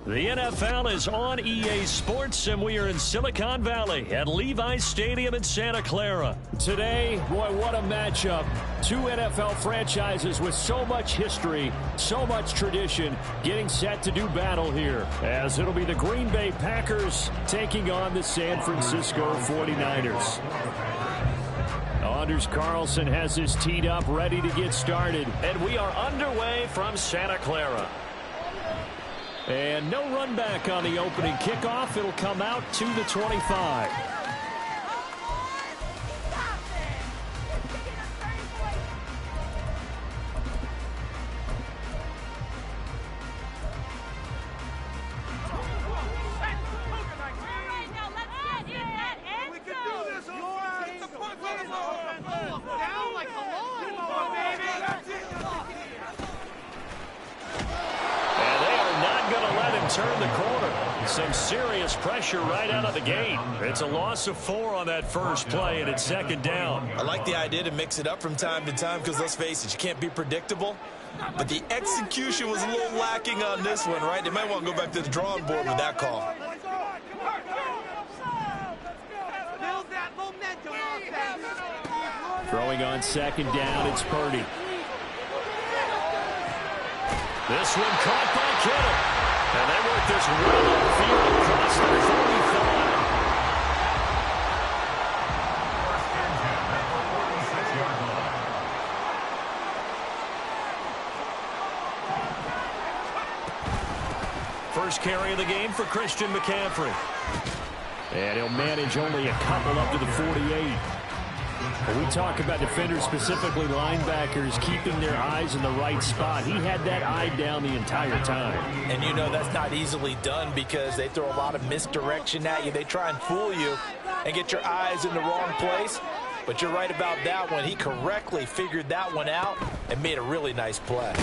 The NFL is on EA Sports, and we are in Silicon Valley at Levi's Stadium in Santa Clara. Today, boy, what a matchup. Two NFL franchises with so much history, so much tradition, getting set to do battle here, as it'll be the Green Bay Packers taking on the San Francisco 49ers. Anders Carlson has his teed up, ready to get started. And we are underway from Santa Clara. And no run back on the opening kickoff. It'll come out to the 25. Turn the corner. Some serious pressure right out of the gate. It's a loss of 4 on that first play, and it's second down. I like the idea to mix it up from time to time because, let's face it, you can't be predictable. But the execution was a little lacking on this one, right? They might want to go back to the drawing board with that call. Throwing on second down, it's Purdy. This one caught by Kittle. And they work this right upfield across the 45. First carry of the game for Christian McCaffrey. And he'll manage only a couple up to the 48. When we talk about defenders, specifically linebackers, keeping their eyes in the right spot, he had that eye down the entire time. And you know that's not easily done because they throw a lot of misdirection at you. They try and fool you and get your eyes in the wrong place. But you're right about that one. He correctly figured that one out and made a really nice play.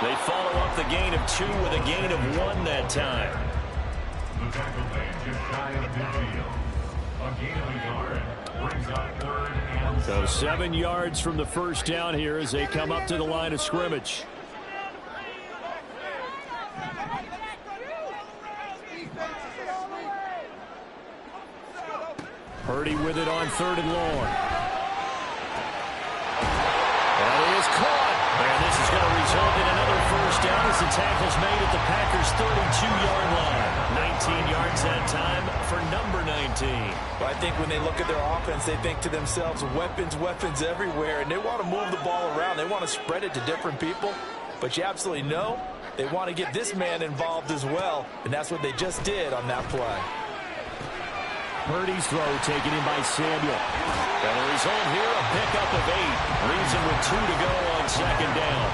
They follow up the gain of 2 with a gain of 1 that time. The tackle man just shy of midfield. A gain of a yard. So 7 yards from the first down here as they come up to the line of scrimmage. Purdy with it on 3rd and long. And he is caught. And this is going to result in another first down as the tackle's made at the Packers' 32-yard line. 19 yards that time for number 19. Well, I think when they look at their offense, they think to themselves, weapons, weapons everywhere, and they want to move the ball around. They want to spread it to different people, but you absolutely know they want to get this man involved as well, and that's what they just did on that play. Purdy's throw taken in by Samuel. And the result here, a pickup of 8. Leaves him with 2 to go on second down.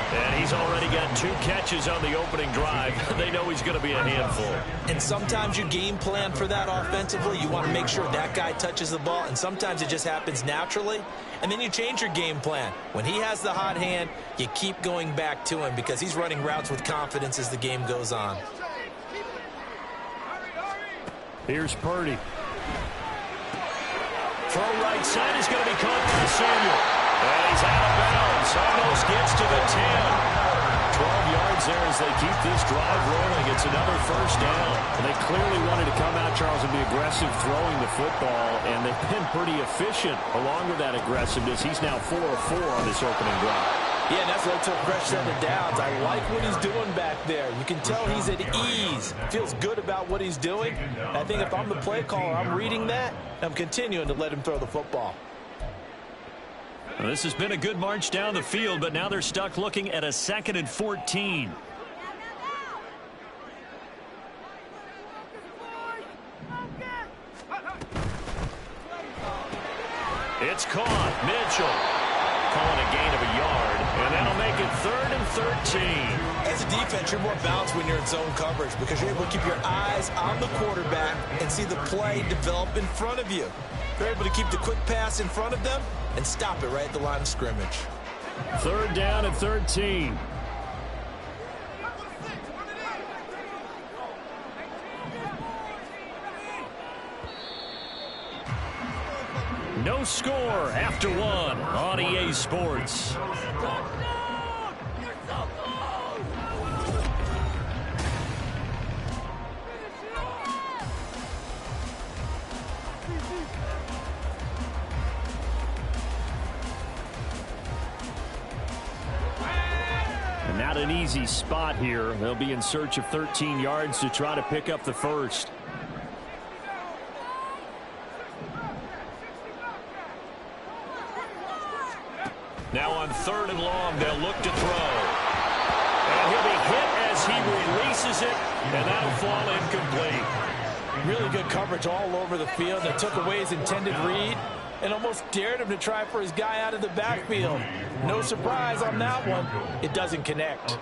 And he's already got 2 catches on the opening drive. They know he's going to be a handful. And sometimes you game plan for that offensively. You want to make sure that guy touches the ball, and sometimes it just happens naturally. And then you change your game plan. When he has the hot hand, you keep going back to him because he's running routes with confidence as the game goes on. Here's Purdy. Throw right side is going to be caught by Samuel. And he's out of bounds. Almost gets to the 10. 12 yards there as they keep this drive rolling. It's another first down. And they clearly wanted to come out, Charles, and be aggressive throwing the football. And they've been pretty efficient along with that aggressiveness. He's now 4 of 4 on this opening drive. Yeah, and that's what took fresh set of downs. I like what he's doing back there. You can tell he's at ease. Feels good about what he's doing. And I think if I'm the play caller, I'm reading that, and I'm continuing to let him throw the football. Well, this has been a good march down the field, but now they're stuck looking at a 2nd and 14. It's caught. Mitchell calling a gain of a yard, and that'll make it 3rd and 13. As a defense, you're more balanced when you're in zone coverage because you're able to keep your eyes on the quarterback and see the play develop in front of you. You're able to keep the quick pass in front of them and stop it right at the line of scrimmage. 3rd down and 13. No score after 1 on EA Sports. And not an easy spot here. They'll be in search of 13 yards to try to pick up the first. Now on 3rd and long, they'll look to throw. And he'll be hit as he releases it, and that'll fall incomplete. Really good coverage all over the field. They took away his intended read and almost dared him to try for his guy out of the backfield. No surprise on that one. It doesn't connect.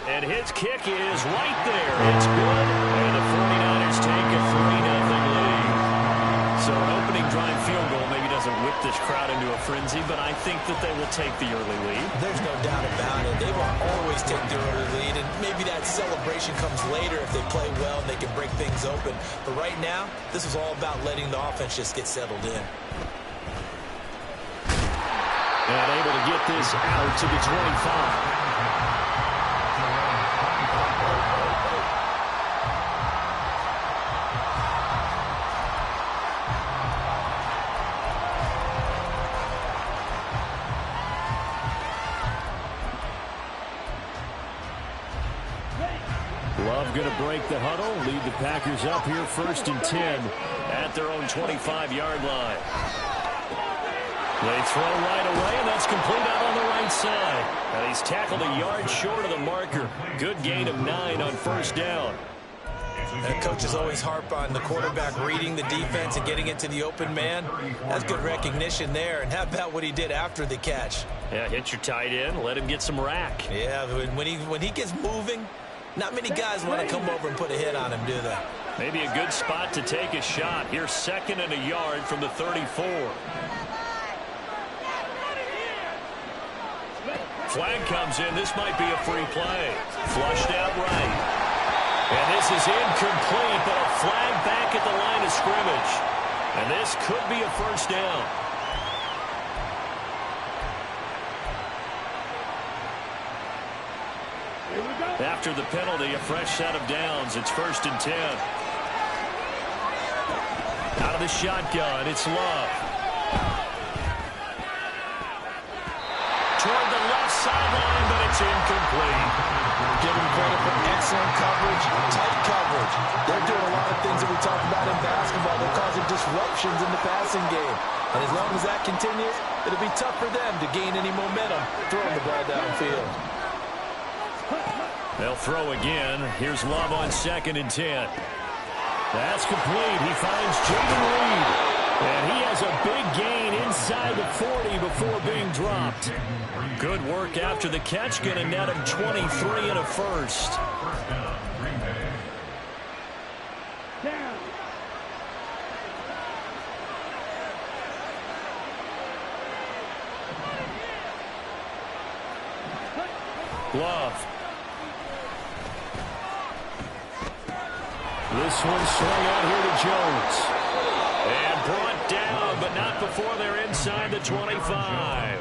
And his kick is right there. It's good. And the 49ers take a 3-0 lead. So an opening drive field goal maybe doesn't whip this crowd into a frenzy, but I think that they will take the early lead. There's no doubt about it. They will always take the early lead, and maybe that celebration comes later if they play well and they can break things open. But right now, this is all about letting the offense just get settled in. And able to get this out to the 25. Love going to break the huddle, lead the Packers up here 1st and 10 at their own 25-yard line. They throw right away, and that's complete out on the right side. And he's tackled a yard short of the marker. Good gain of 9 on 1st down. And coaches always harp on the quarterback reading the defense and getting into the open man. That's good recognition there. And how about what he did after the catch? Yeah, hit your tight end, let him get some rack. Yeah, when he gets moving, not many guys want to come over and put a hit on him, do they? Maybe a good spot to take a shot. Here's 2nd and a yard from the 34. Flag comes in. This might be a free play. Flushed out right. And this is incomplete, but a flag back at the line of scrimmage. And this could be a 1st down. After the penalty, a fresh set of downs. It's 1st and 10. Out of the shotgun, it's Love. Toward the left sideline, but it's incomplete. Give him credit for excellent coverage, tight coverage. They're doing a lot of things that we talk about in basketball. They're causing disruptions in the passing game. And as long as that continues, it'll be tough for them to gain any momentum throwing the ball downfield. They'll throw again. Here's Love on 2nd and 10. That's complete. He finds Jaden Reed. And he has a big gain inside the 40 before being dropped. Good work after the catch. Going to net him 23 and a 1st. Love. This one swung out here to Jones. And brought down, but not before they're inside the 25.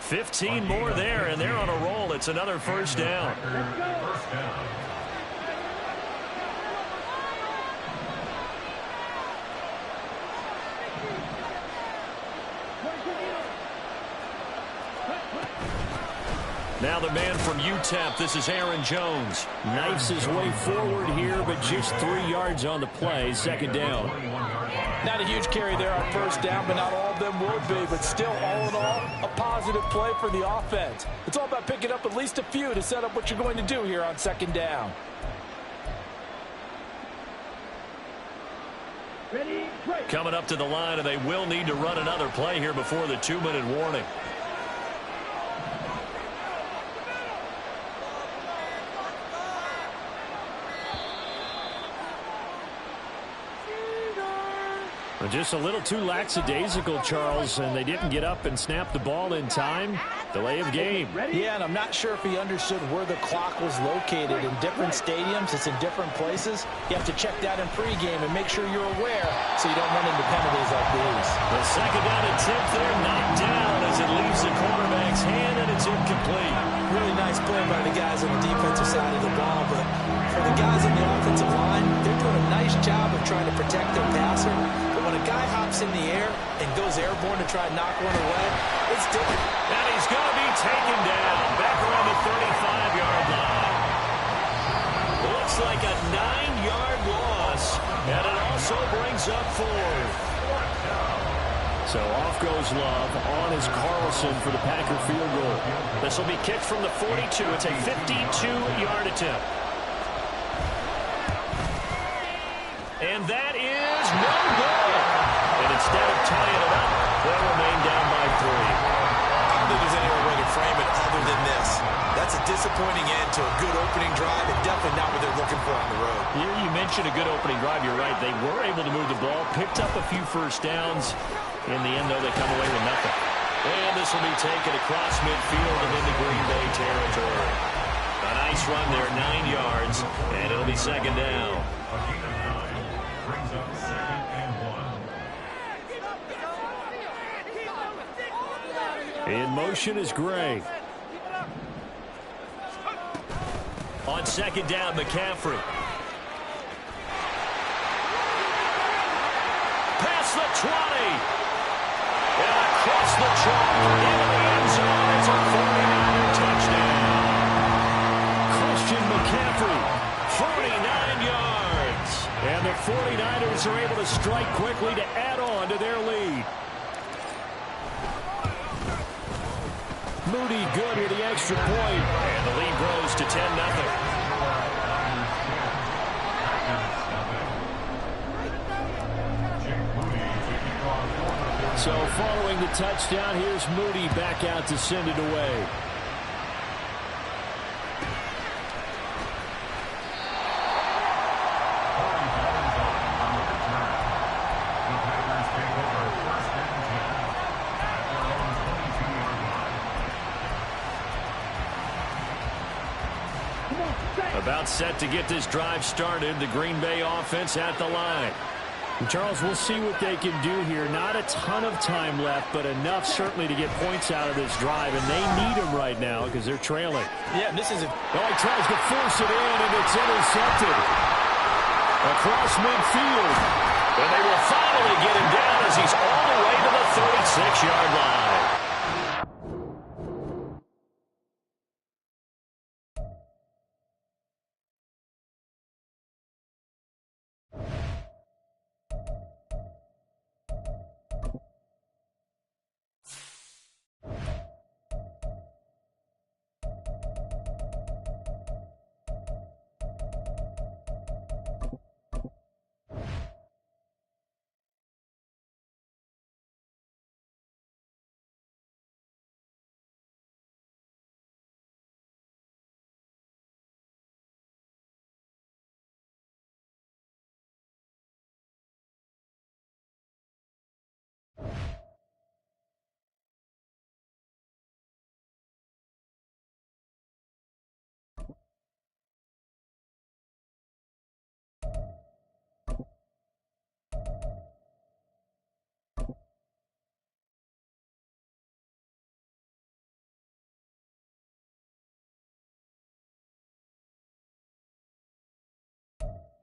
15 more there, and they're on a roll. It's another 1st down. Now the man from UTEP, this is Aaron Jones. Knifes his way forward here, but just 3 yards on the play. 2nd down. Not a huge carry there on 1st down, but not all of them will be. But still, all in all, a positive play for the offense. It's all about picking up at least a few to set up what you're going to do here on 2nd down. Coming up to the line, and they will need to run another play here before the 2-minute warning. Just a little too lackadaisical, Charles, and they didn't get up and snap the ball in time. Delay of game. Yeah, and I'm not sure if he understood where the clock was located. In different stadiums, it's in different places. You have to check that in pregame and make sure you're aware so you don't run into penalties like these. The 2nd down attempt there knocked down as it leaves the quarterback's hand, and it's incomplete. Really nice play by the guys on the defensive side of the ball, but for the guys on the protect their passer. But when a guy hops in the air and goes airborne to try and knock one away, it's different. And he's going to be taken down back around the 35-yard line. Looks like a 9-yard loss, and it also brings up 4. So off goes Love. On is Carlson for the Packer field goal. This will be kicked from the 42. It's a 52-yard attempt. And that is no good. And instead of tying it up, they'll remain down by 3. I don't think there's any other way to frame it other than this. That's a disappointing end to a good opening drive and definitely not what they're looking for on the road. Here you mentioned a good opening drive. You're right. They were able to move the ball, picked up a few first downs. In the end, though, they come away with nothing. And this will be taken across midfield and into Green Bay territory. A nice run there, 9 yards, and it'll be second down. Brings up 2nd and 1. In motion is Gray. On second down, McCaffrey. Past the 20. And across the chalk into the end zone. It's a 49er touchdown. Christian McCaffrey, 49 yards. And the 49ers are able to strike quickly to add on to their lead. Moody good with the extra point. And the lead grows to 10-0. So following the touchdown, here's Moody back out to send it away. About set to get this drive started. The Green Bay offense at the line. Charles, we'll see what they can do here. Not a ton of time left, but enough certainly to get points out of this drive, and they need them right now because they're trailing. Yeah, this is a... Oh, he tries to force it in, and it's intercepted. Across midfield. And they will finally get him down as he's all the way to the 36-yard line.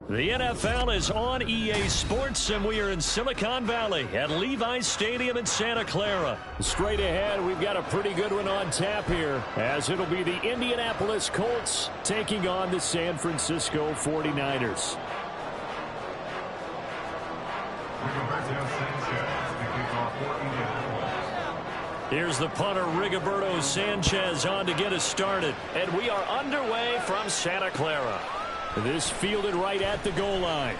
The NFL is on EA Sports, and we are in Silicon Valley at Levi's Stadium in Santa Clara. Straight ahead, we've got a pretty good one on tap here, as it'll be the Indianapolis Colts taking on the San Francisco 49ers. Here's the punter, Rigoberto Sanchez, on to get us started. And we are underway from Santa Clara. This fielded right at the goal line.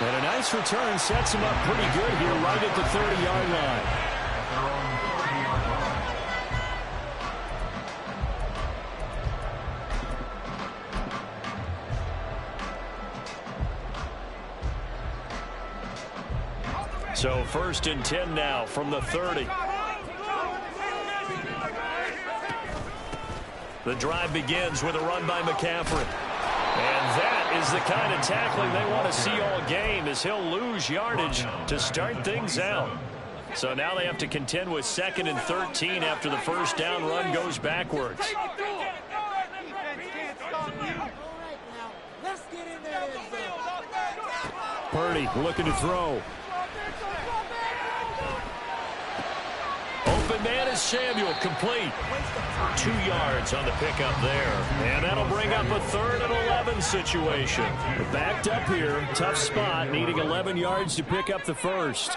And a nice return sets him up pretty good here right at the 30-yard line. So 1st and 10 now from the 30. The drive begins with a run by McCaffrey. And that is the kind of tackling they want to see all game, as he'll lose yardage to start things out. So now they have to contend with 2nd and 13 after the first down run goes backwards. Purdy looking to throw. Open man is Samuel, complete. 2 yards on the pickup there. And that'll bring up a 3rd and 11 situation. We're backed up here, tough spot, needing 11 yards to pick up the first.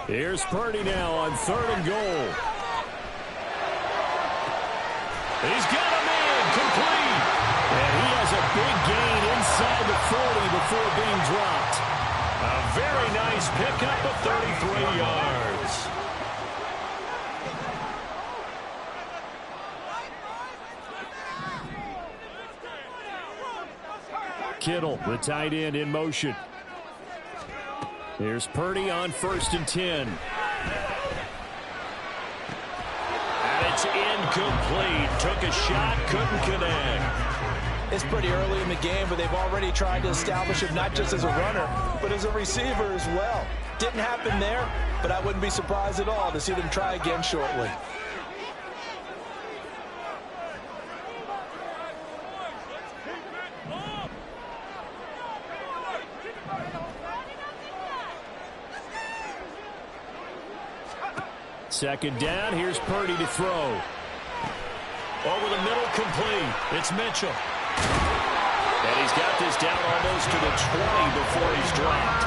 Here's Purdy now on 3rd and goal. He's got a man, complete. And he has a big gain inside the 40 before being dropped. A very nice pickup of 33 yards. Kittle, the tight end, in motion. Here's Purdy on 1st and 10. And it's incomplete. Took a shot, couldn't connect. It's pretty early in the game, but they've already tried to establish him not just as a runner, but as a receiver as well. Didn't happen there, but I wouldn't be surprised at all to see them try again shortly. Second down, here's Purdy to throw. Over the middle, complete. It's Mitchell. And he's got this down almost to the 20 before he's dropped.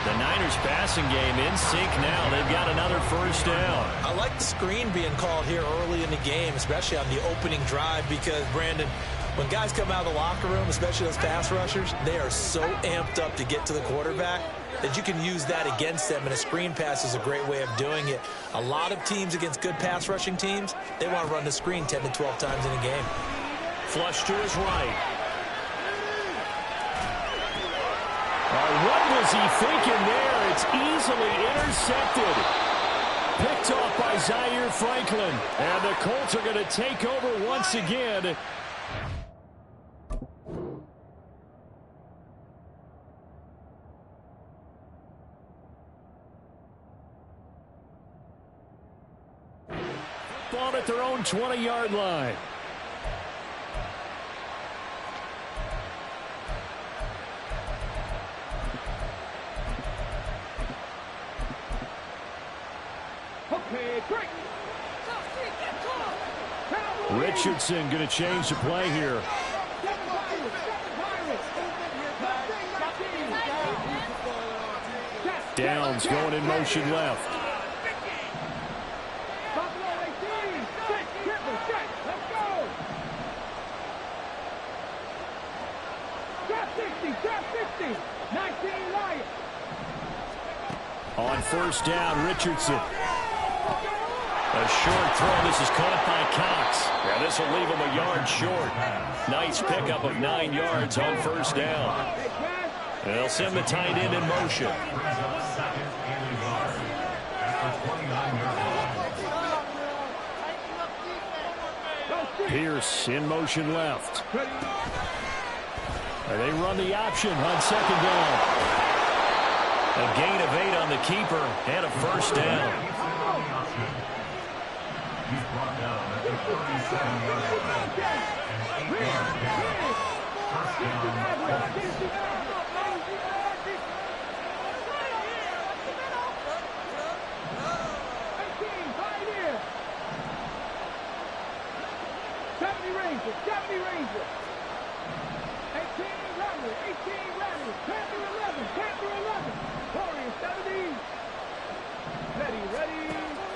The Niners passing game in sync now. They've got another first down. I like the screen being called here early in the game, especially on the opening drive, because, Brandon, when guys come out of the locker room, especially those pass rushers, they are so amped up to get to the quarterback that you can use that against them, and a screen pass is a great way of doing it. A lot of teams against good pass rushing teams, they want to run the screen 10 to 12 times in a game. Flush to his right. What was he thinking there? It's easily intercepted. Picked off by Zaire Franklin. And the Colts are going to take over once again. Ball at their own 20-yard line. Richardson going to change the play here. Downs going in motion left. On first down, Richardson. A short throw. This is caught by Cox. Yeah, this will leave him a yard short. Nice pickup of 9 yards on first down. And they'll send the tight end in motion. Pierce in motion left. And they run the option on second down. A gain of 8 on the keeper and a first down. He's brought down at the 37-yard line. First down.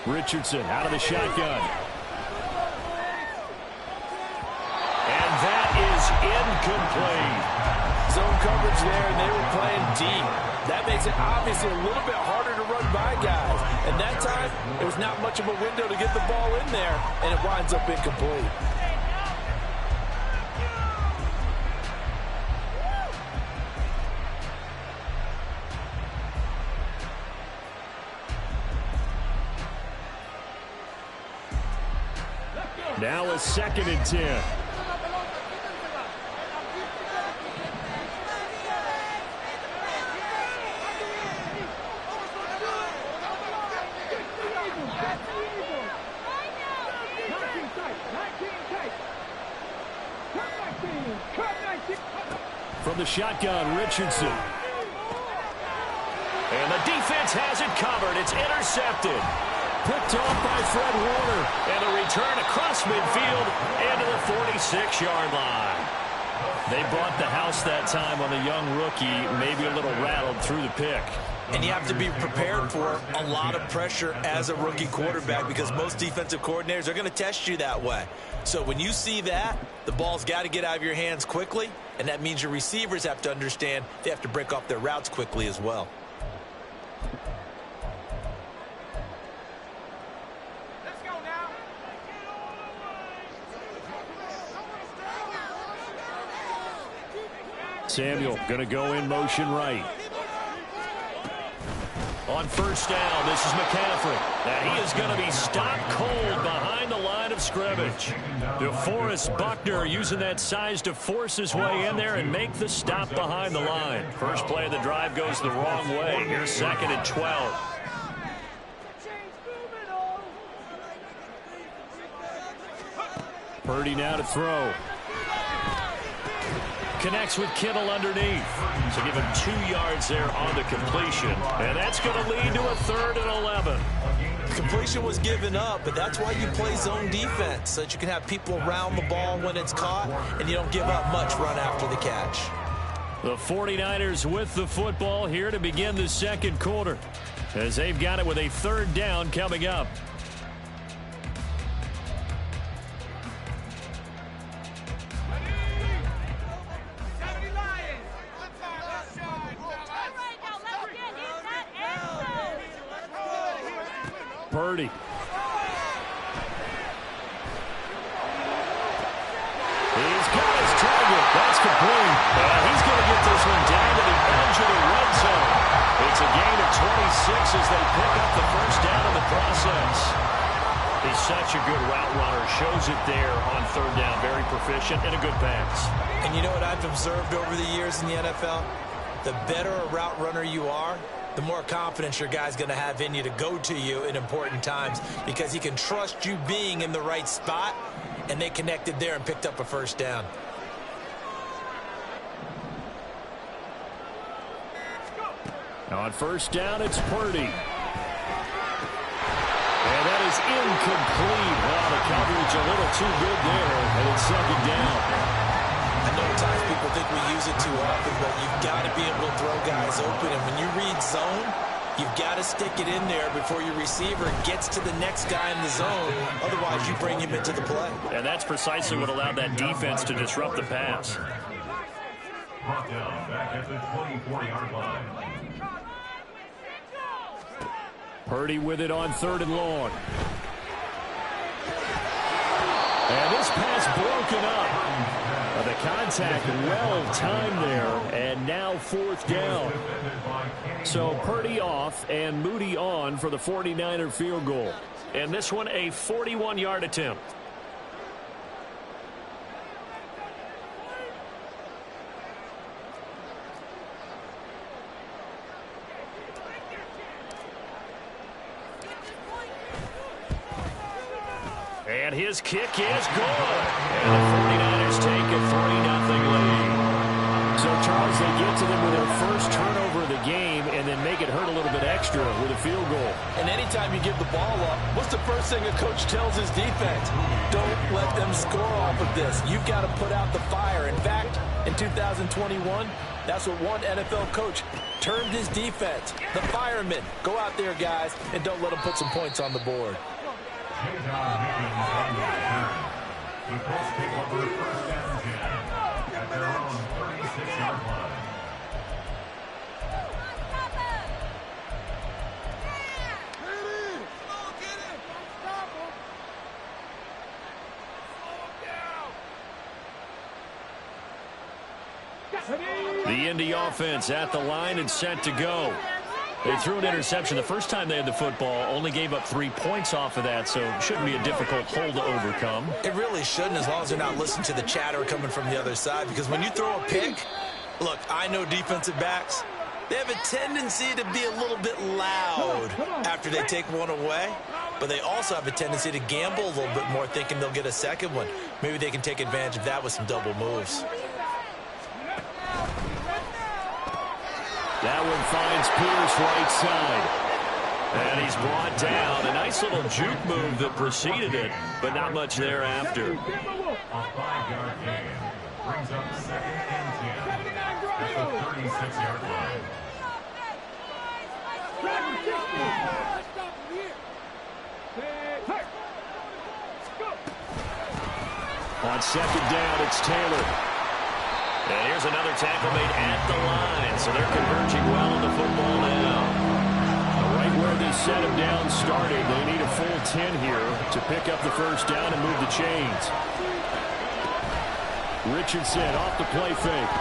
Richardson out of the shotgun. And that is incomplete. Zone coverage there, and they were playing deep. That makes it obviously a little bit harder to run by guys. And that time, there was not much of a window to get the ball in there, and it winds up incomplete. Now a 2nd and 10. From the shotgun, Richardson. And the defense has it covered. It's intercepted. Picked off by Fred Warner. And a return across midfield into the 46-yard line. They brought the house that time on the young rookie, maybe a little rattled through the pick. And you have to be prepared for a lot of pressure as a rookie quarterback because most defensive coordinators are going to test you that way. So when you see that, the ball's got to get out of your hands quickly, and that means your receivers have to understand they have to break off their routes quickly as well. Samuel going to go in motion right. On first down, this is McCaffrey. Now he is going to be stopped cold behind the line of scrimmage. DeForest Buckner using that size to force his way in there and make the stop behind the line. First play of the drive goes the wrong way. Here's 2nd and 12. Purdy now to throw. Connects with Kittle underneath. So give him 2 yards there on the completion. And that's going to lead to a 3rd and 11. Completion was given up, but that's why you play zone defense, so that you can have people around the ball when it's caught, and you don't give up much run after the catch. The 49ers with the football here to begin the second quarter, as they've got it with a 3rd down coming up. Purdy. He's got his target. That's complete. He's going to get this one down to the edge of the red zone. It's a gain of 26 as they pick up the first down in the process. He's such a good route runner. Shows it there on 3rd down. Very proficient and a good pass. And you know what I've observed over the years in the NFL? The better a route runner you are, the more confidence your guy's going to have in you to go to you in important times because he can trust you being in the right spot, and they connected there and picked up a first down. On first down, it's Purdy. And that is incomplete. Well, the coverage a little too good there, and it's 2nd down. I know at times people think we use it too often, but you've got to be able to throw guys open. And when you read zone, you've got to stick it in there before your receiver gets to the next guy in the zone. Otherwise, you bring him into the play. And that's precisely what allowed that defense to disrupt the pass. Brought down back at the 24-yard line. Purdy with it on 3rd and long. And this pass broken up. The contact well-timed there, and now 4th down. So Purdy off and Moody on for the 49er field goal. And this one a 41-yard attempt. And his kick is good. And the 49ers take a 3-0 lead. So, Charles, they get to them with their first turnover of the game and then make it hurt a little bit extra with a field goal. And anytime you give the ball up, what's the first thing a coach tells his defense? Don't let them score off of this. You've got to put out the fire. In fact, in 2021, that's what one NFL coach termed his defense. The firemen. Go out there, guys, and don't let them put some points on the board. The Colts pick up their first down at their own 36-yard line. The Indy offense at the line and set to go. They threw an interception the first time they had the football, only gave up 3 points off of that, so it shouldn't be a difficult hole to overcome. It really shouldn't, as long as they're not listening to the chatter coming from the other side, because when you throw a pick, look, I know defensive backs, they have a tendency to be a little bit loud after they take one away, but they also have a tendency to gamble a little bit more, thinking they'll get a second one. Maybe they can take advantage of that with some double moves. That one finds Pierce right side. And he's brought down. A nice little juke move that preceded it, but not much thereafter. A 5-yard gain brings up 2nd and 10 at the 36-yard line. On 2nd down, it's Taylor. And here's another tackle made at the line, so they're converging well on the football now. Right where they set him down started. They need a full 10 here to pick up the first down and move the chains. Richardson off the play fake.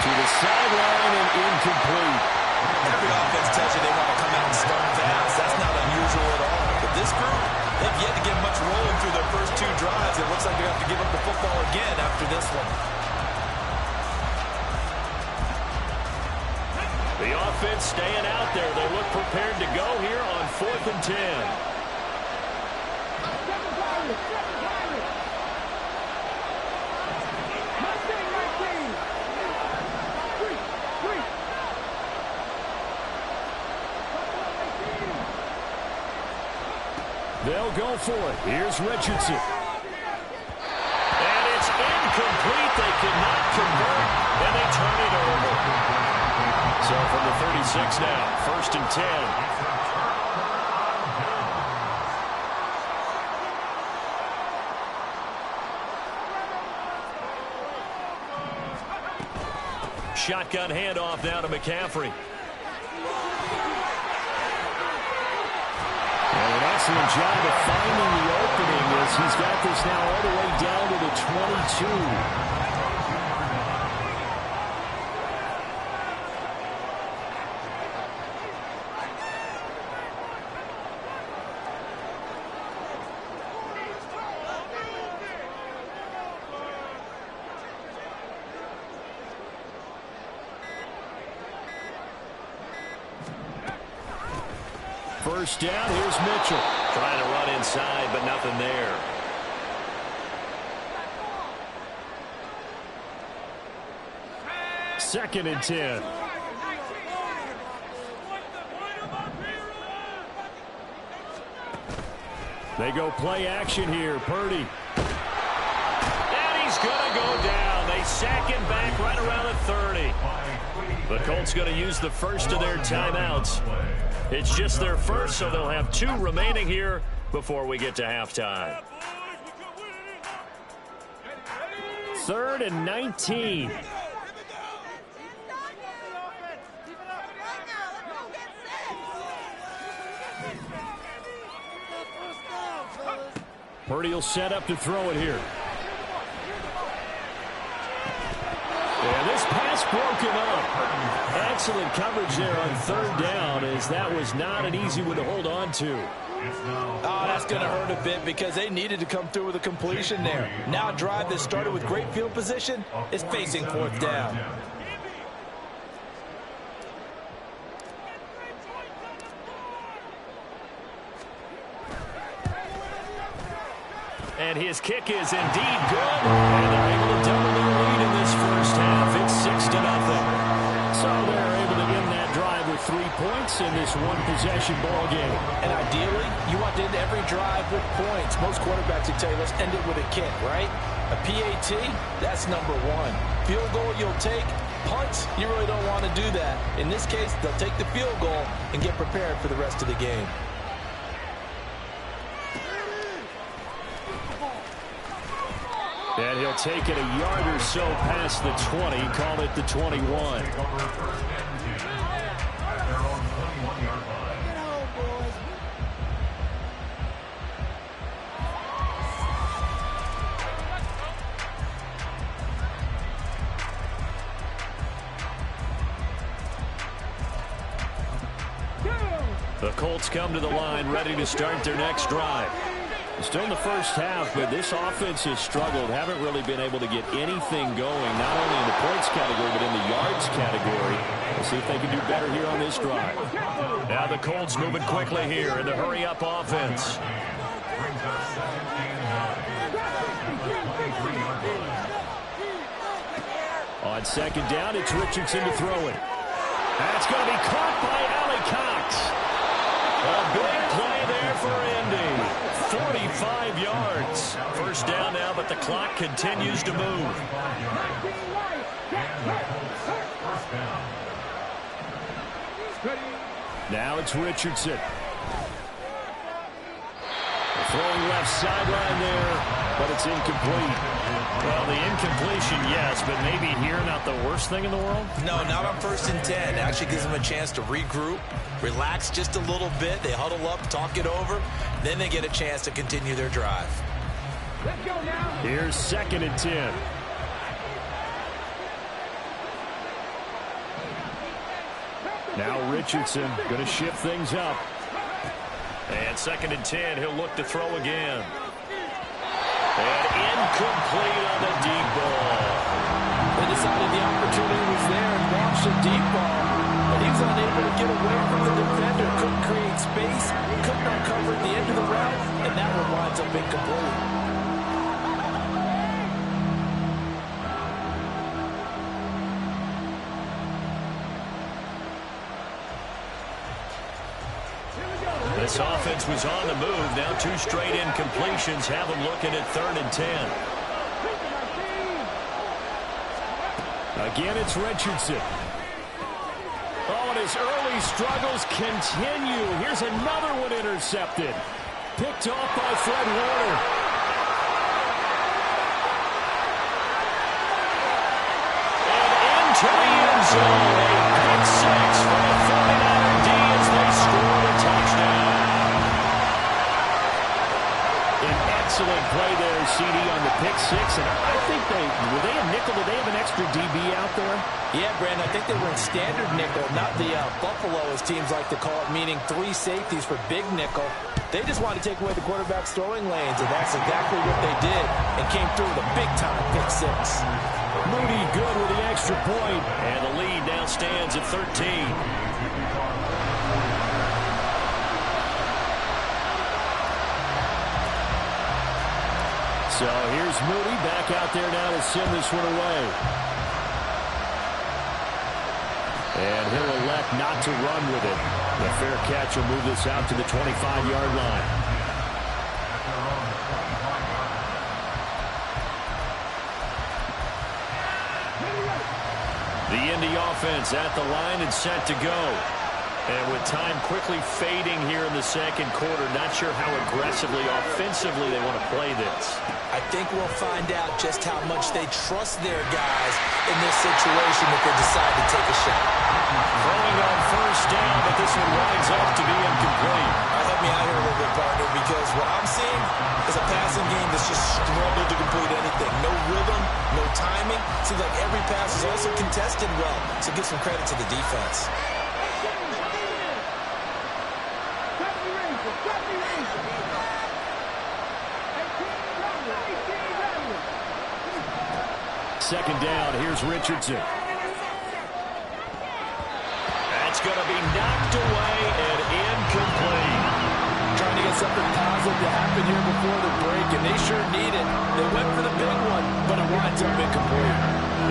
To the sideline and incomplete. Every offense tells you they want to come out and start fast. That's not unusual at all. But this group, they've yet to get much rolling through their first 2 drives. It looks like they have to give up the football again after this one. The offense staying out there. They look prepared to go here on 4th and 10. They'll go for it. Here's Richardson. And it's incomplete. They could not convert, and they turn it over. So from the 36 now, 1st and 10. Shotgun handoff now to McCaffrey. And an excellent job of finding the opening as he's got this now all the way down to the 22. First down, here's Mitchell. Trying to run inside, but nothing there. Second and 10. They go play action here. Purdy. And he's going to go down. They sack him back right around the 30. The Colts going to use the first of their timeouts. It's just their first, so they'll have 2 remaining here before we get to halftime. 3rd and 19. Purdy will set up to throw it here. And this pass broken up. Excellent coverage there on 3rd down, as that was not an easy one to hold on to. Oh, that's going to hurt a bit because they needed to come through with a completion there. Now a drive that started with great field position is facing 4th down. And his kick is indeed good. And they're able to double their lead in this first half. It's 6-0. So they're able to end that drive with 3 points in this one-possession ball game. And ideally, you want to end every drive with points. Most quarterbacks would tell you, let's end it with a kick, right? A PAT, that's number 1. Field goal you'll take. Punts, you really don't want to do that. In this case, they'll take the field goal and get prepared for the rest of the game. And he'll take it a yard or so past the 20, call it the 21. The Colts come to the line, ready to start their next drive. Still in the first half, but this offense has struggled. Haven't really been able to get anything going, not only in the points category, but in the yards category. We'll see if they can do better here on this drive. Now the Colts moving quickly here in the hurry-up offense. On second down, it's Richardson to throw it. That's going to be caught by Allie Cox. A big play there for Indy. 45 yards. First down now, but the clock continues to move. Now it's Richardson. Throwing left sideline there, but it's incomplete. Well, the incompletion, yes, but maybe here not the worst thing in the world? No, not on 1st and 10. It actually gives them a chance to regroup, relax just a little bit. They huddle up, talk it over. Then they get a chance to continue their drive. Let's go now. Here's 2nd and 10. Now Richardson going to shift things up. And 2nd and 10, he'll look to throw again. And incomplete on the deep ball. They decided the opportunity was there and launched a deep ball. But he was unable to get away from the defender. Couldn't create space. Couldn't uncover the end of the route. And that one winds up incomplete. This offense was on the move. Now 2 straight incompletions have them looking at 3rd and 10. Again, it's Richardson. Oh, and his early struggles continue. Here's another one intercepted. Picked off by Fred Warner. And into the end zone. A pick 6 for the 49er D as they score a touchdown. Excellent play there, CD, on the pick 6. And I think were they a nickel? Did they have an extra DB out there? Yeah, Brandon, I think they were in standard nickel, not the Buffalo, as teams like to call it, meaning 3 safeties for big nickel. They just wanted to take away the quarterback's throwing lanes, and that's exactly what they did, and came through with a big-time pick 6. Moody good with the extra point. And the lead now stands at 13. So here's Moody back out there now to send this one away. And he'll elect not to run with it. The fair catch will move this out to the 25-yard line. The Indy offense at the line and set to go. And with time quickly fading here in the 2nd quarter, not sure how aggressively, offensively they want to play this. I think we'll find out just how much they trust their guys in this situation if they decide to take a shot. Throwing on 1st down, but this one winds up to be incomplete. Help me out here a little bit, partner, because what I'm seeing is a passing game that's just struggled to complete anything. No rhythm, no timing. Seems like every pass is also contested well, so give some credit to the defense. Second down, here's Richardson. That's going to be knocked away and incomplete. Trying to get something positive to happen here before the break, and they sure need it. They went for the big one, but it winds up incomplete.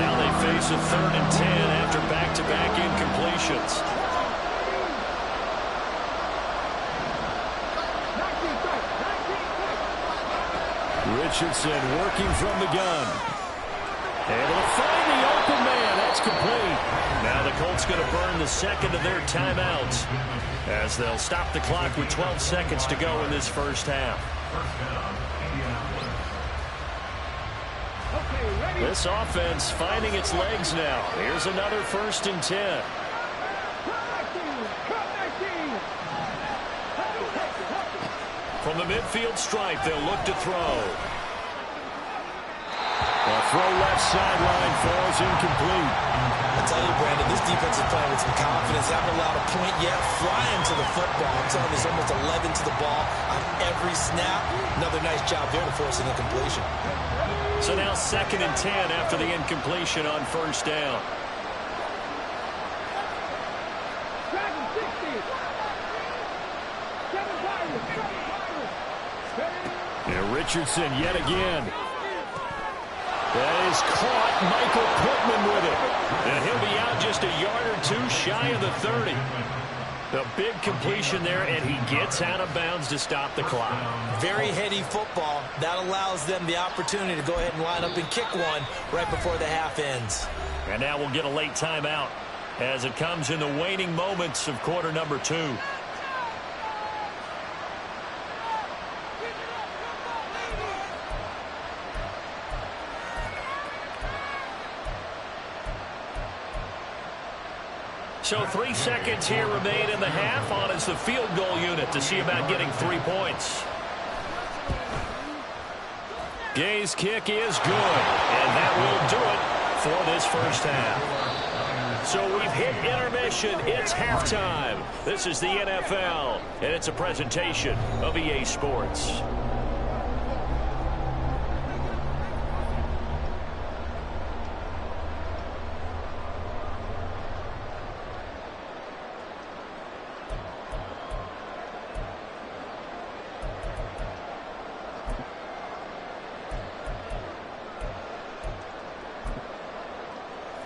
Now they face a 3rd and 10 after back-to-back incompletions. Richardson working from the gun. Able to find the open man. That's complete. Now the Colts going to burn the 2nd of their timeouts as they'll stop the clock with 12 seconds to go in this 1st half. This offense finding its legs now. Here's another 1st and 10. From the midfield stripe, they'll look to throw. The throw left sideline falls incomplete. I tell you, Brandon, this defense is playing with some confidence. Haven't allowed a point yet. Flying to the football. I'm telling you, there's almost 11 to the ball on every snap. Another nice job there to force an incompletion. So now 2nd and 10 after the incompletion on 1st down. And Richardson yet again. That is caught. Michael Pittman with it. And he'll be out just a yard or two shy of the 30. A big completion there, and he gets out of bounds to stop the clock. Very heady football. That allows them the opportunity to go ahead and line up and kick one right before the half ends. And now we'll get a late timeout as it comes in the waning moments of quarter number 2. So 3 seconds here remain in the half. On is the field goal unit to see about getting 3 points. Gay's kick is good, and that will do it for this first half. So we've hit intermission. It's halftime. This is the NFL, and it's a presentation of EA Sports.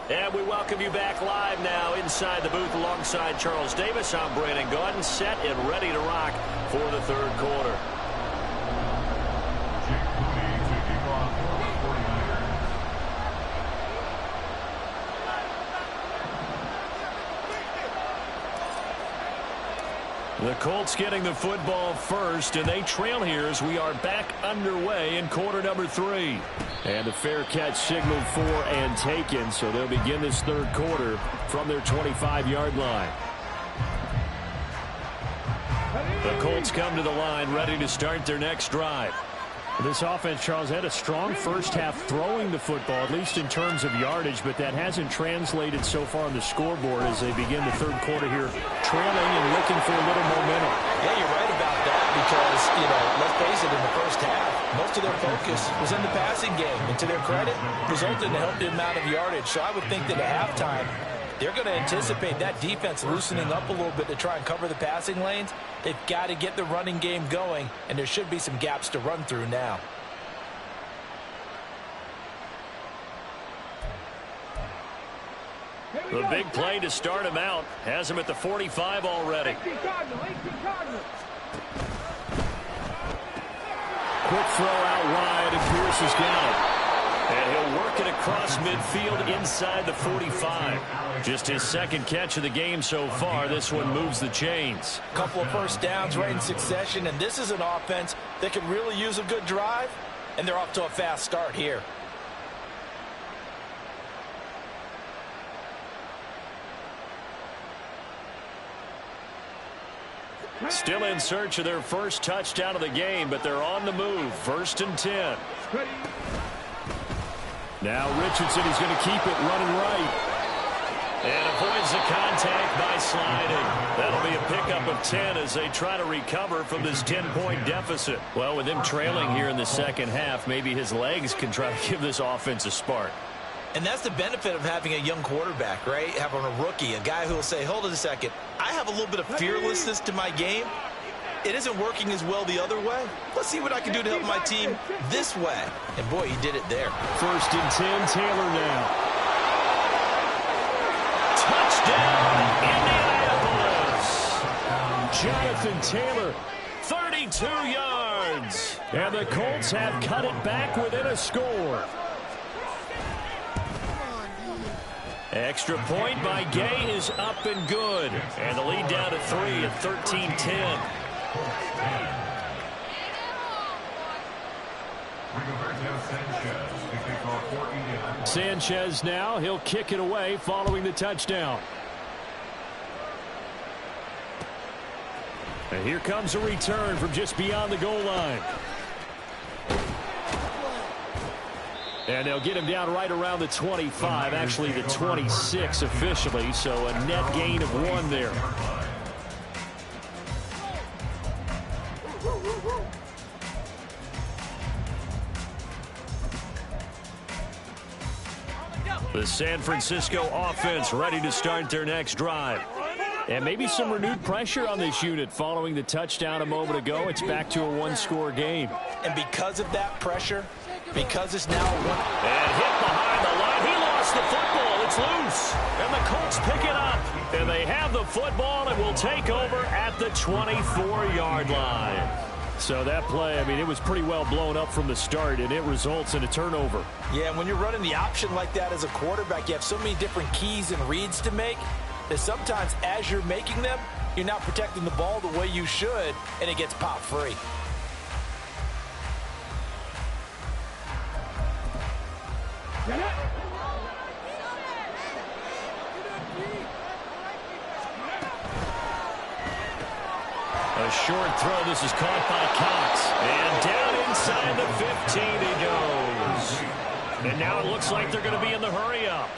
And we welcome you back live now inside the booth alongside Charles Davis. I'm Brandon Gaudin, set and ready to rock for the third quarter. The Colts getting the football first, and they trail here as we are back underway in quarter number 3. And the fair catch signaled for and taken, so they'll begin this third quarter from their 25-yard line. The Colts come to the line ready to start their next drive. This offense, Charles, had a strong first half throwing the football, at least in terms of yardage, but that hasn't translated so far on the scoreboard as they begin the third quarter here, trailing and looking for a little momentum. Yeah, you're right about that because, let's face it, in the first half, most of their focus was in the passing game. And to their credit, resulted in a healthy amount of yardage. So I would think that at halftime, they're going to anticipate that defense loosening up a little bit to try and cover the passing lanes. They've got to get the running game going, and there should be some gaps to run through now. The big play to start him out has him at the 45 already. Quick throw out wide, and Pierce has got it. And he'll work it across midfield inside the 45. Just his second catch of the game so far. This one moves the chains. Couple of first downs right in succession, and this is an offense that could really use a good drive, and they're off to a fast start here. Still in search of their first touchdown of the game, but they're on the move. 1st and 10. Now Richardson is going to keep it running right. And avoids the contact by sliding. That'll be a pickup of 10 as they try to recover from this 10-point deficit. Well, with him trailing here in the second half, maybe his legs can try to give this offense a spark. And that's the benefit of having a young quarterback, right? Having a rookie, a guy who will say, hold it a second, I have a little bit of fearlessness to my game. It isn't working as well the other way. Let's see what I can do to help my team this way. And boy, he did it there. 1st and 10, Taylor now. Touchdown, Indianapolis. Jonathan Taylor. 32 yards. And the Colts have cut it back within a score. Extra point by Gay is up and good. And the lead down to 3 at 13-10. Sanchez now, he'll kick it away following the touchdown. And here comes a return from just beyond the goal line. And they'll get him down right around the 25, actually the 26 officially, so a net gain of 1 there. The San Francisco offense ready to start their next drive. And maybe some renewed pressure on this unit following the touchdown a moment ago. It's back to a 1-score game. And because of that pressure, because it's now one. And hit behind the line. He lost the football. It's loose. And the Colts pick it up. And they have the football and will take over at the 24-yard line. So that play, I mean, it was pretty well blown up from the start, and it results in a turnover. Yeah, when you're running the option like that as a quarterback, you have so many different keys and reads to make that sometimes as you're making them, you're not protecting the ball the way you should, and it gets popped free. A short throw. This is caught by Cox. And down inside the 15 he goes. And now it looks like they're going to be in the hurry-up.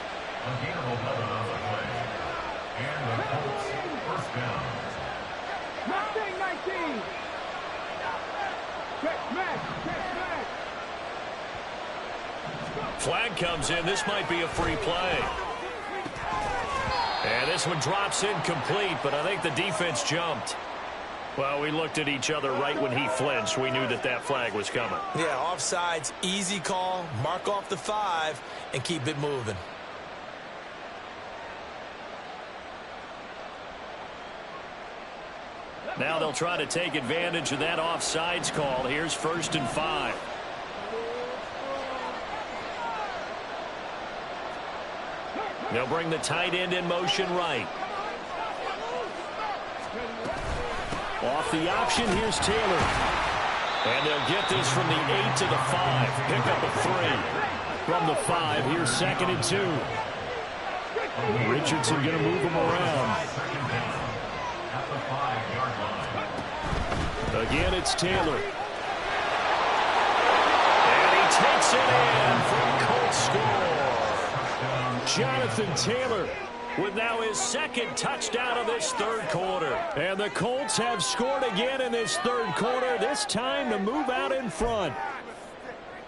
Flag comes in. This might be a free play. And this one drops incomplete, but I think the defense jumped. Well, we looked at each other right when he flinched. We knew that that flag was coming. Yeah, offsides, easy call, mark off the 5, and keep it moving. Now they'll try to take advantage of that offsides call. Here's 1st and 5. They'll bring the tight end in motion right. Off the option, here's Taylor. And they'll get this from the 8 to the 5. Pick up a 3. From the 5, here's 2nd and 2. Richardson going to move him around. Again, it's Taylor. And he takes it in for a Colts score. Jonathan Taylor with now his 2nd touchdown of this 3rd quarter. And the Colts have scored again in this 3rd quarter, this time to move out in front.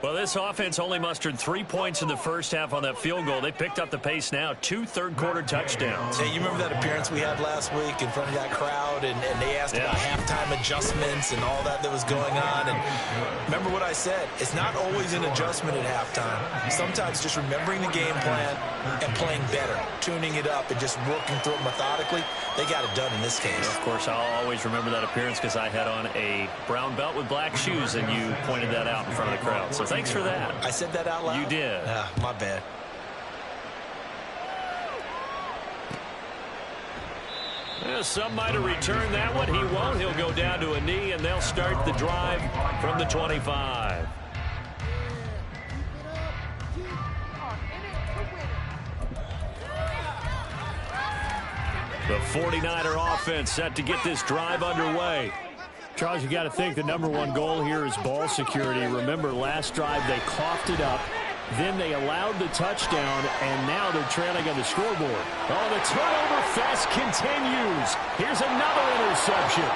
Well, this offense only mustered 3 points in the first half on that field goal. They picked up the pace now, 2 third-quarter touchdowns. Hey, you remember that appearance we had last week in front of that crowd, and they asked about halftime adjustments and all that was going on. And remember what I said, it's not always an adjustment at halftime. Sometimes just remembering the game plan and playing better, tuning it up and just working through it methodically. They got it done in this case. Of course, I'll always remember that appearance because I had on a brown belt with black shoes, and you pointed that out in front of the crowd. So thanks for that. I said that out loud? You did. My bad. Well, some might have returned that one. He won't. He'll go down to a knee, and they'll start the drive from the 25. The 49er offense set to get this drive underway. Charles, you got to think the #1 goal here is ball security. Remember, last drive they coughed it up. Then they allowed the touchdown, and now they're trailing on the scoreboard. Oh, the turnover fest continues. Here's another interception.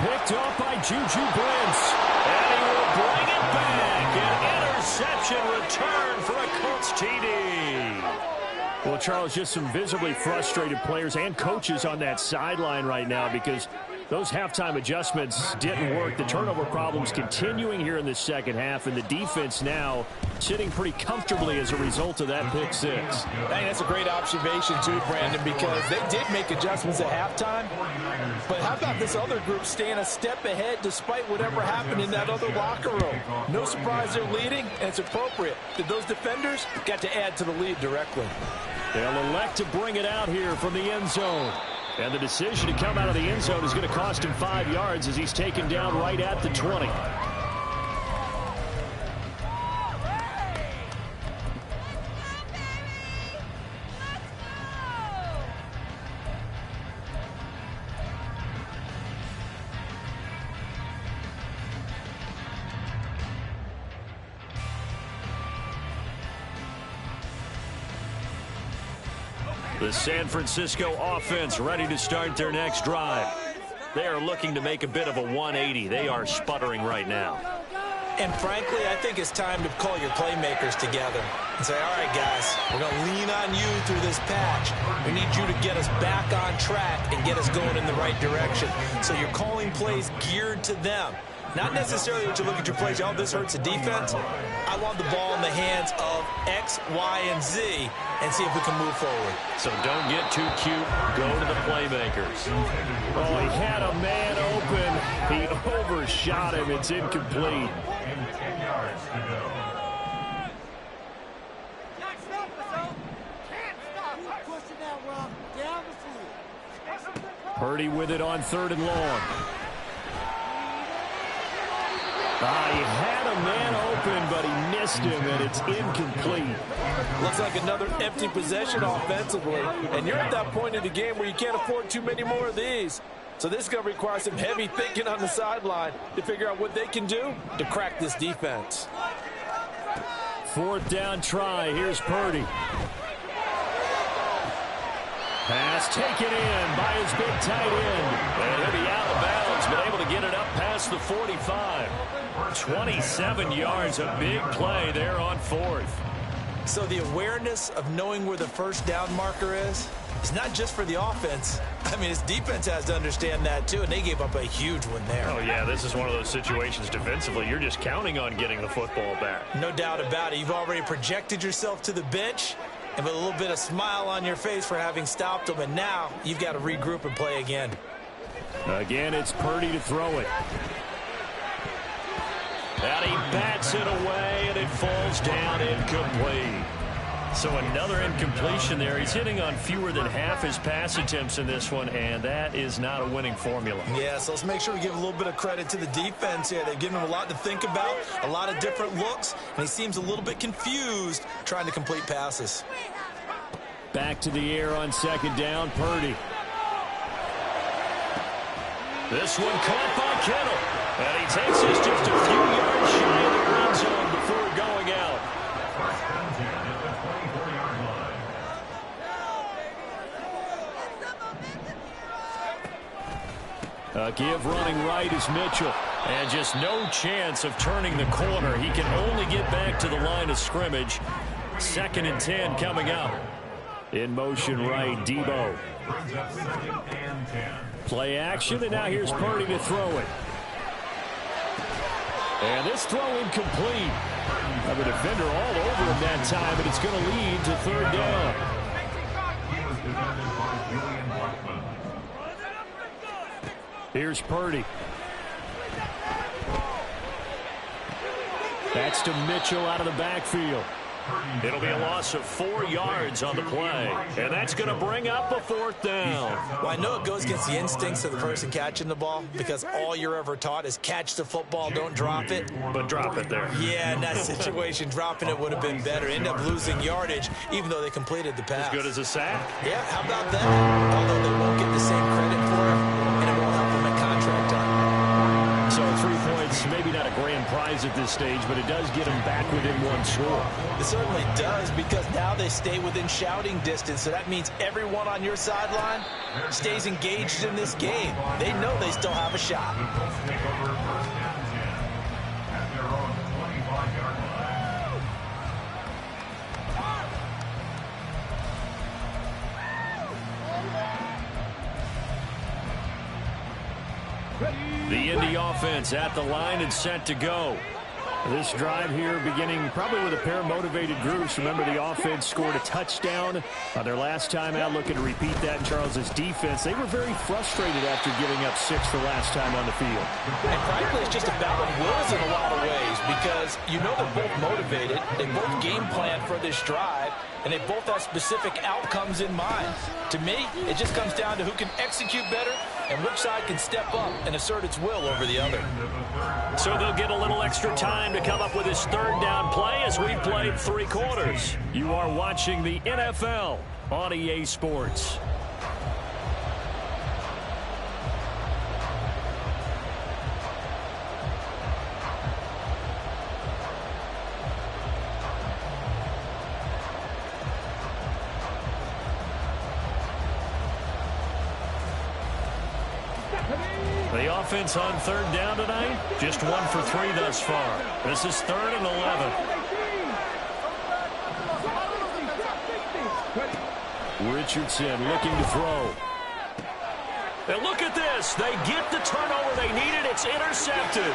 Picked off by Juju Brents. And he will bring it back. An interception return for a Colts TD. Well, Charles, just some visibly frustrated players and coaches on that sideline right now because those halftime adjustments didn't work. The turnover problems continuing here in the second half, and the defense now sitting pretty comfortably as a result of that pick six. Hey, that's a great observation too, Brandon, because they did make adjustments at halftime. But how about this other group staying a step ahead despite whatever happened in that other locker room? No surprise they're leading, and it's appropriate that those defenders got to add to the lead directly. They'll elect to bring it out here from the end zone. And the decision to come out of the end zone is going to cost him 5 yards as he's taken down right at the 20. The San Francisco offense ready to start their next drive. They are looking to make a bit of a 180. They are sputtering right now. And frankly, I think it's time to call your playmakers together and say, all right, guys, we're going to lean on you through this patch. We need you to get us back on track and get us going in the right direction. So you're calling plays geared to them. Not necessarily that you look at your plays, oh, this hurts the defense. I want the ball in the hands of X, Y, and Z and see if we can move forward. So don't get too cute. Go to the playmakers. Oh, he had a man open. He overshot him. It's incomplete. And 10 yards to go. Purdy with it on 3rd and long. He had a man open, but he missed him, and it's incomplete. Looks like another empty possession offensively. And you're at that point in the game where you can't afford too many more of these. So this is going to require some heavy thinking on the sideline to figure out what they can do to crack this defense. 4th down try. Here's Purdy. Pass taken in by his big tight end. And he'll be out of bounds, but able to get it up past the 45. 27 yards, a big play there on 4th. So the awareness of knowing where the first down marker is not just for the offense. I mean, his defense has to understand that too, and they gave up a huge one there. Oh, yeah, this is one of those situations defensively. You're just counting on getting the football back. No doubt about it. You've already projected yourself to the bench, and with a little bit of smile on your face for having stopped them, and now you've got to regroup and play again. Again, it's Purdy to throw it. And he bats it away, and it falls down incomplete. So another incompletion there. He's hitting on fewer than half his pass attempts in this one, and that is not a winning formula. Yeah, so let's make sure we give a little bit of credit to the defense here. They've given him a lot to think about, a lot of different looks, and he seems a little bit confused trying to complete passes. Back to the air on 2nd down, Purdy. This one caught by Kittle. And he takes us just a few yards shy of the red zone before going out. First and 10 at the 24-yard line. A give running right is Mitchell. And just no chance of turning the corner. He can only get back to the line of scrimmage. 2nd and 10 coming out. In motion right, Debo. Brings up 2nd and 10. Play action, and now here's Purdy to throw it. And this throw incomplete. The defender all over him that time, but it's going to lead to 3rd down. He was defended by Julian Blackman. Here's Purdy. That's to Mitchell out of the backfield. It'll be a loss of 4 yards on the play, and that's going to bring up a 4th down. Well, I know it goes against the instincts of the person catching the ball because all you're ever taught is catch the football, don't drop it. But drop it there. Yeah, in that situation, dropping it would have been better. End up losing yardage, even though they completed the pass. As good as a sack. Yeah, how about that? Although they won't get the same credit for it, and it won't help them at contract time. So 3 points, maybe not a grand prize at this stage, but it does get them back within 1 score. It certainly does, because now they stay within shouting distance, so that means everyone on your sideline stays engaged in this game. They know they still have a shot. The Colts take over 1st and 10 at their own 25-yard line. The Indy offense at the line and set to go. This drive here beginning probably with a pair of motivated groups. Remember, the offense scored a touchdown on their last time out, looking to repeat that in Charles's defense. They were very frustrated after giving up 6 the last time on the field. And frankly, it's just a battle of wills in a lot of ways because you know they're both motivated. They both game plan for this drive, and they both have specific outcomes in mind. To me, it just comes down to who can execute better and which side can step up and assert its will over the other. So they'll get a little extra time to come up with his 3rd down play as we played 3 quarters. You are watching the NFL on EA Sports. The offense on 3rd down tonight, just 1 for 3 thus far. This is 3rd and 11. Richardson looking to throw. And look at this. They get the turnover they needed. It's intercepted.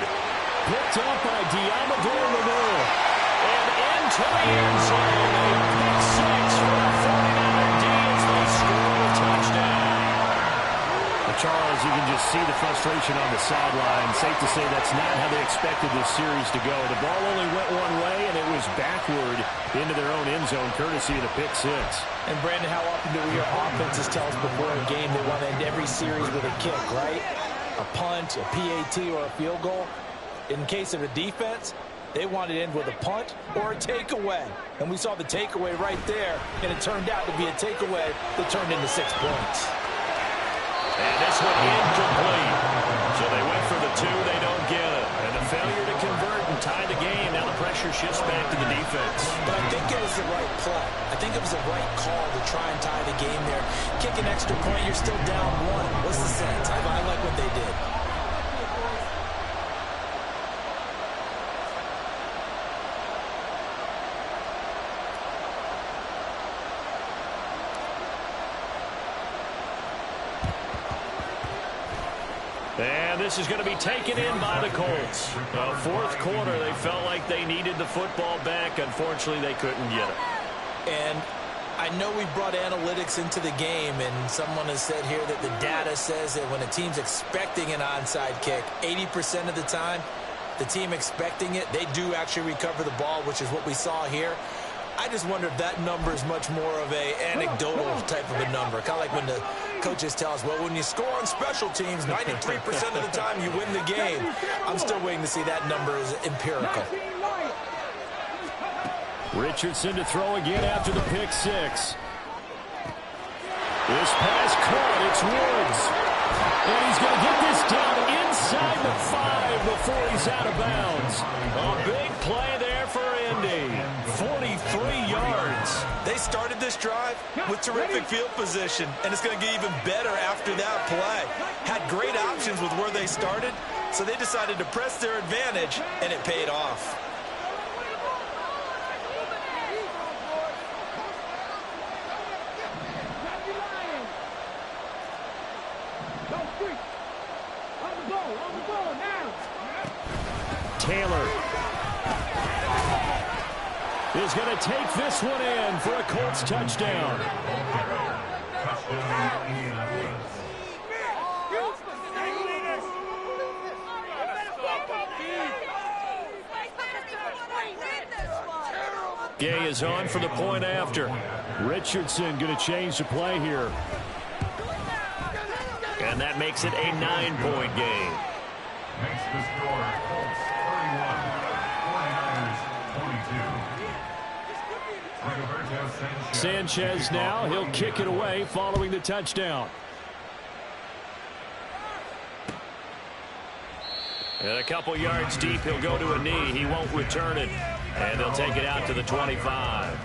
Picked up by Diamador Lemieux. And into the end zone. A pick six for the 49er D as they score a touchdown. Charles, you can just see the frustration on the sideline. Safe to say that's not how they expected this series to go. The ball only went one way, and it was backward into their own end zone, courtesy of the pick six. And, Brandon, how often do we hear offenses tell us before a game they want to end every series with a kick, right? A punt, a PAT, or a field goal. In case of a defense, they want to end with a punt or a takeaway. And we saw the takeaway right there, and it turned out to be a takeaway that turned into 6 points. And this one incomplete. So they went for the two, they don't get it. And the failure to convert and tie the game. Now the pressure shifts back to the defense. But I think it was the right play. I think it was the right call to try and tie the game there. Kick an extra point, you're still down one. What's the sense? I like what they did. And this is going to be taken in by the Colts. Fourth quarter, they felt like they needed the football back. Unfortunately, they couldn't get it. And I know we brought analytics into the game, and someone has said here that the data says that when a team's expecting an onside kick, 80% of the time, the team expecting it, they do actually recover the ball, which is what we saw here. I just wonder if that number is much more of a anecdotal type of a number. Kind of like when the coaches tell us, well, when you score on special teams, 93% of the time you win the game. I'm still waiting to see that number is empirical. Richardson to throw again after the pick six. This pass caught. It's Woods. And he's going to get this down inside the 5 before he's out of bounds. A big play there for Indy. 43 yards. They started this drive with terrific field position, and it's going to get even better after that play. Had great options with where they started, so they decided to press their advantage, and it paid off. Taylor is going to take this one in for a Colts touchdown. Gay is on for the point after. Richardson going to change the play here. And that makes it a 9-point game. Makes the score Colts 31, 49ers 22. Sanchez now, he'll kick it away following the touchdown. And a couple yards deep, he'll go to a knee. He won't return it. And they'll take it out to the 25.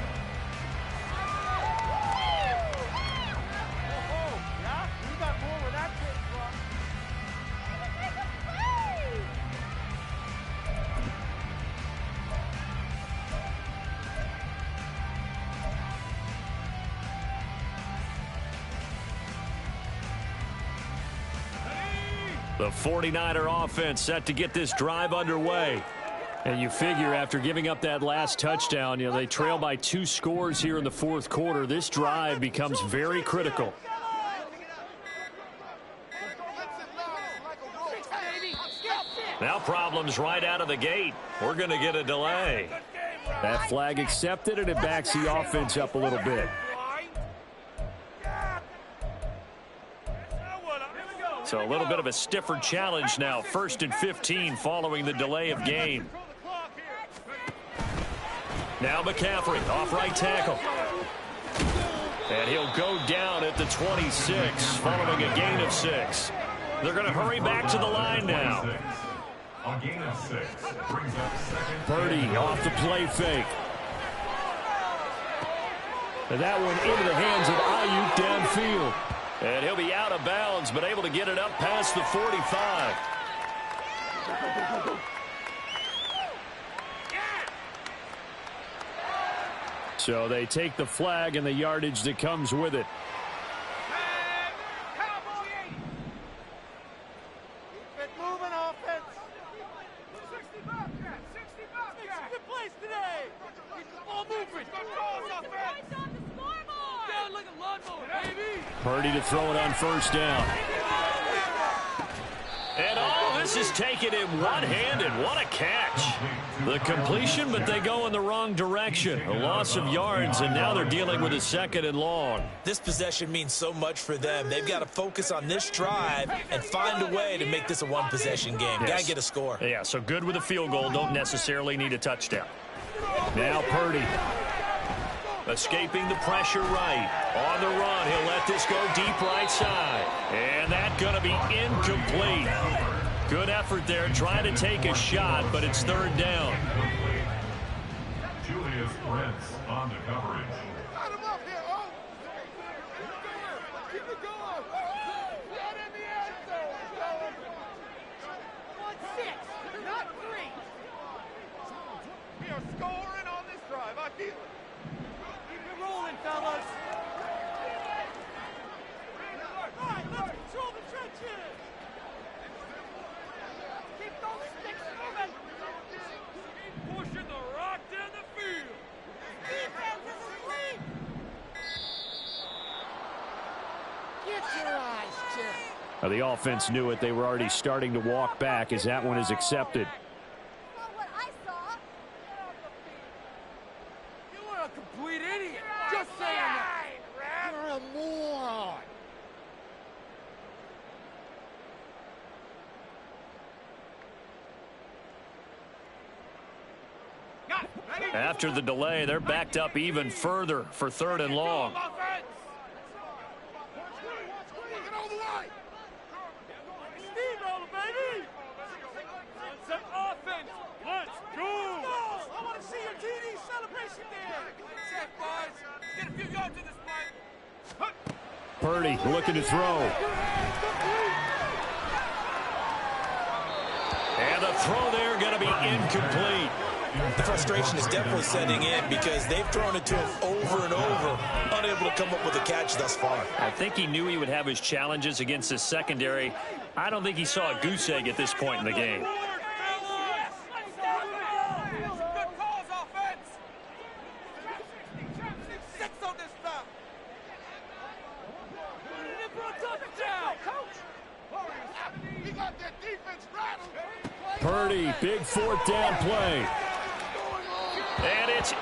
The 49er offense set to get this drive underway. And you figure after giving up that last touchdown, they trail by 2 scores here in the fourth quarter. This drive becomes very critical. Now problems right out of the gate. We're going to get a delay. That flag accepted, and it backs the offense up a little bit. So a little bit of a stiffer challenge now. 1st and 15 following the delay of game. Now McCaffrey off right tackle. And he'll go down at the 26 following a gain of 6. They're going to hurry back to the line now. A gain of 6 brings up second. Purdy off the play fake. And that one into the hands of Ayuk downfield. And he'll be out of bounds, but able to get it up past the 45. So they take the flag and the yardage that comes with it. moving offense. 60 Bobcat, 60 Bobcat. Makes a good place today. Keep the ball moving. Down like a lawnmower, baby. Purdy to throw it on first down. And this is taken in one-handed. What a catch. The completion, but they go in the wrong direction. A loss of yards, and now they're dealing with a 2nd and long. This possession means so much for them. They've got to focus on this drive and find a way to make this a one-possession game. Yes. Got to get a score. Yeah, so good with a field goal. Don't necessarily need a touchdown. Now Purdy. Escaping the pressure right. On the run, he'll let this go deep right side. And that's going to be incomplete. Good effort there, trying to take a shot, but it's 3rd down. Julius Prince on the coverage. Got him up here, oh! Keep it going! Get in the end zone! 1-6, not 3. We are scoring on this drive, I feel it. Keep it rolling, fellas. All right, let's control the trenches. Keep those sticks moving. Keep pushing the rock down the field. Defense is asleep. Get your eyes checked. The offense knew it. They were already starting to walk back as that one is accepted. Not what I saw. You are a complete idiot. Just saying that. You're a moron. After the delay, they're backed up even further for 3rd and long. Steamroller, baby! Some offense. Let's go! I want to see your TD celebration there. Check, boys. Get a few yards in this play. Purdy looking to throw. And the throw there going to be incomplete. The frustration is definitely setting in because they've thrown it to him over and over, unable to come up with a catch thus far. I think he knew he would have his challenges against his secondary. I don't think he saw a goose egg at this point in the game. Purdy, big 4th down play. And it's